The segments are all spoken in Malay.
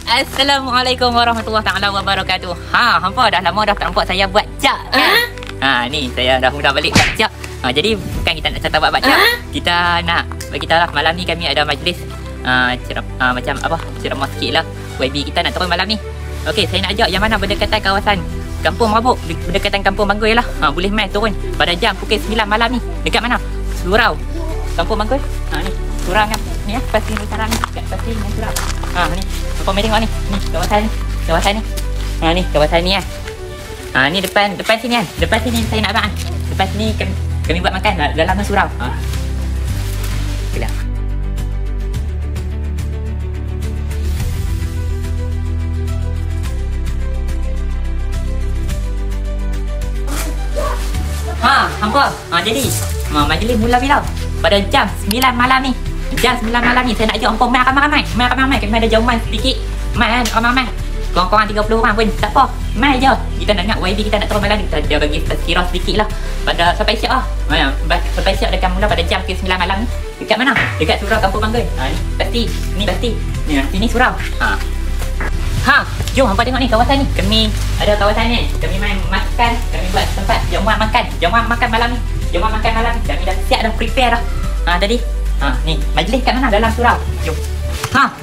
Assalamualaikum warahmatullahi taala wabarakatuh. Hampa dah lama dah tak nampak saya buat jak kan? Ni saya dah mula balik buat jak. Jadi bukan kita nak cerita buat jak. Kita nak bagi tahu lah, malam ni kami ada majlis macam apa? Ceramah sikit lah. YB kita nak turun malam ni. Okey, saya nak ajak yang mana berdekatan kawasan Kampung Mabuk, berdekatan Kampung Bangui lah. Boleh mai turun pada jam pukul 9 malam ni. Dekat mana? Surau. Kampung Bangui. Ni surau kan. Ni pasti ni sekarang ni. Kat pasti ni surau. Ni. Apa mai tengok ni. Ni kawasan ni. Kawasan ni. Ni kawasan ni ni depan sini kan. Depan sini saya nak abang. Depan sini kami buat makan dalam surau. Okeylah. Hampa. Jadi majlis mula bila? Pada jam 9 malam ni. Jam 9 malam ni saya nak ajak hampa mai ramai-ramai. Mai ramai-ramai. Kami ada jauhan sedikit. Mai kan ramai-ramai. Korang-korang 30 orang pun tak apa. Mai je. Kita nak ingat YB kita nak turun malam ni. Kita bagi tazkirah sedikit lah. Pada sampai siap lah. Sampai siap dekat mula pada jam 9 malam ni. Dekat mana? Dekat surau Kampung Bangui. Ni pasti. Ni pasti. Sini surau. Jom hampa tengok ni kawasan ni. Kami ada kawasan ni. Kami main makan. Kami buat tempat jamuan makan. Jamuan makan malam ni. Jamuan makan malam ni. Kami dah siap dah prepare dah. Tadi. Ni majlis kat mana? Dalam surau. Jom.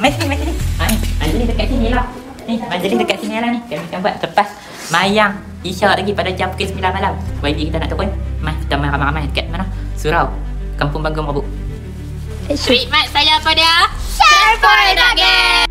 Mai sini. Ni majlis dekat sini lah. Ni majlis dekat sini lah ni. Kami akan buat lepas mayang isyak lagi pada jam pukul 9 malam. YB kita nak turun. Mai kita main ramai-ramai dekat mana? Surau Kampung Bangui Mabuk. Treatment saya pada Share for Nugget.